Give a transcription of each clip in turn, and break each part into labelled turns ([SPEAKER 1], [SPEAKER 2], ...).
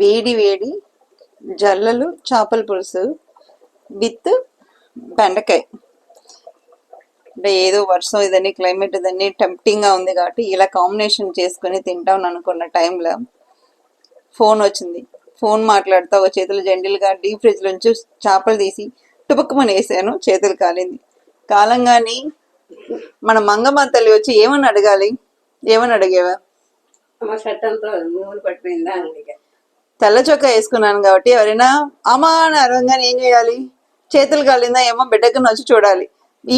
[SPEAKER 1] వేడి వేడి జల్లలు చేపల పులుసు విత్ బెండకాయ. అంటే ఏదో వర్షం ఇదని క్లైమేట్ ఇదని టెంప్టింగ్గా ఉంది కాబట్టి ఇలా కాంబినేషన్ చేసుకుని తింటాం అనుకున్న టైంలో ఫోన్ వచ్చింది. ఫోన్ మాట్లాడుతూ ఒక చేతులు జెండిల్గా డీప్ ఫ్రిడ్జ్ నుంచి చేపలు తీసి టుపక్కుమని వేసాను. చేతులు కాలింది. కాలంగాని మన మంగమ్మ తల్లి వచ్చి ఏమని అడగాలి? ఏమని అడిగేవా? తెల్ల చొక్కా వేసుకున్నాను కాబట్టి ఎవరైనా అమ్మా అని అరవంగానే ఏం చేయాలి? చేతులు కాలిందా ఏమో బిడ్డకు వచ్చి చూడాలి.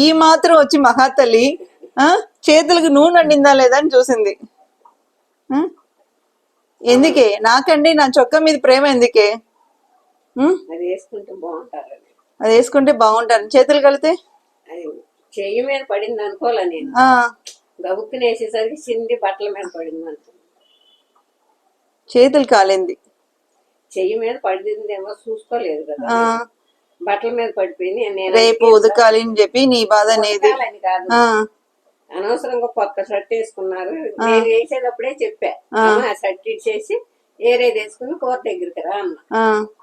[SPEAKER 1] ఈ మాత్రం వచ్చి మహాతల్లి చేతులకు నూనె అండిందా లేదా అని చూసింది. ఎందుకే? నాకండి నా చొక్కా మీద ప్రేమ ఎందుకే?
[SPEAKER 2] అది
[SPEAKER 1] వేసుకుంటే బాగుంటారు. చేతులు కలితే
[SPEAKER 2] చెయ్యి మీద పడింది అనుకోలే నేను. గబుక్కుని వేసేసరికి చింది బట్టల మీద పడింది అనుకో.
[SPEAKER 1] చేతులు కాలింది.
[SPEAKER 2] చెయ్యి మీద పడిందేమో చూసుకోలేదు కదా, బట్టల మీద పడిపోయింది.
[SPEAKER 1] రేపు ఉదకాలి అని చెప్పి నీ బాధ అనేది
[SPEAKER 2] కాదు. అనవసరంగా కొత్త షర్ట్ వేసుకున్నారు. నేను వేసేటప్పుడే చెప్పా, ఆ షర్ట్ ఇచ్చేసి ఏరేది వేసుకుని కూర దగ్గరికి రా అన్న.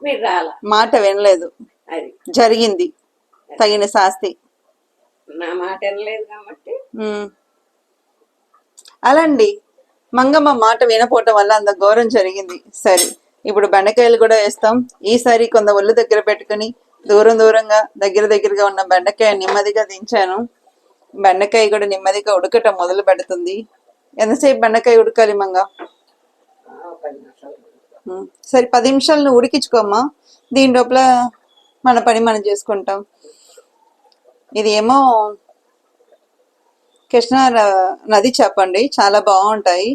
[SPEAKER 2] మీరు రాలా,
[SPEAKER 1] మాట వినలేదు. అది జరిగింది తగిన శాస్తి.
[SPEAKER 2] నా మాట వినలేదు కాబట్టి
[SPEAKER 1] అలాండి మంగమ్మ మాట వినపోవటం వల్ల అంత ఘోరం జరిగింది. సరే, ఇప్పుడు బెండకాయలు కూడా వేస్తాం. ఈసారి కొంత ఒళ్ళు దగ్గర పెట్టుకుని దూరంగా దగ్గరగా ఉన్న బెండకాయ నెమ్మదిగా దించాను. బెండకాయ కూడా నెమ్మదిగా ఉడకటం మొదలు పెడుతుంది. ఎంతసేపు బెండకాయ ఉడకాలి మంగ? సరే, 10 నిమిషాలు నువ్వు ఉడికించుకోమ్మా. దీని లోపల మన పని మనం చేసుకుంటాం. ఇది ఏమో కృష్ణా నది చేపండి, చాలా బాగుంటాయి.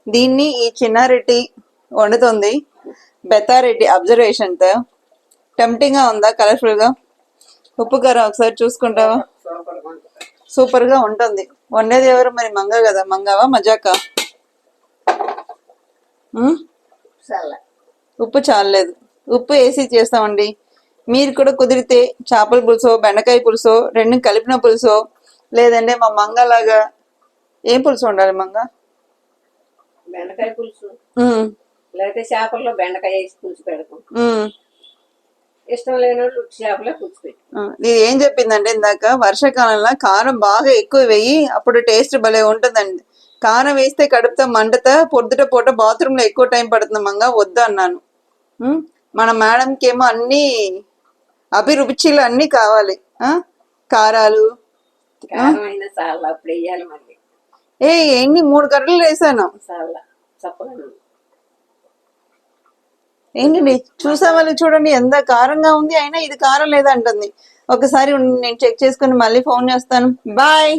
[SPEAKER 1] దీన్ని ఈ చిన్నారెడ్డి వండుతుంది. బెత్తారెడ్డి అబ్జర్వేషన్తో. టెంప్టింగ్గా ఉందా? కలర్ఫుల్గా. ఉప్పు కారం ఒకసారి చూసుకుంటావా? సూపర్గా ఉంటుంది. వండేది ఎవరు మరి? మంగ కదా. మంగవా మజాక? ఉప్పు చాలలేదు. ఉప్పు వేసి చేస్తామండి. మీరు కూడా కుదిరితే చేపల పులుసో బెండకాయ పులుసో రెండు కలిపిన పులుసో, లేదంటే మా మంగలాగా ఏం పులుసు ఉండాలి మంగ?
[SPEAKER 2] బెండకాయ పులుసు, లేకపోతే చేపల్లో బెండకాయ వేసి పులుసు పెడతాం. ఇష్టం లేని వాళ్ళు చేపలే పులుసు పెడతాం.
[SPEAKER 1] ఇది ఏం చెప్పిందంటే ఇందాక, వర్షాకాలంలో కారం బాగా ఎక్కువ వేయి, అప్పుడు టేస్ట్ భలే ఉంటుందండి. కారం వేస్తే కడుపుతో మంటతో పొద్దుట పూట బాత్రూంలో ఎక్కువ టైం పడుతుంది మంగ, వద్దు అన్నాను. మన మేడంకి ఏమో అన్ని అభిరుచిలు అన్ని కావాలి. కారాలు ఎన్ని 3 గంటలు వేసాను. ఏంటండి చూసే వాళ్ళు చూడండి ఎంత కారంగా ఉంది, అయినా ఇది కారం లేదంటుంది. ఒకసారి నేను చెక్ చేసుకుని మళ్ళీ ఫోన్ చేస్తాను. బాయ్.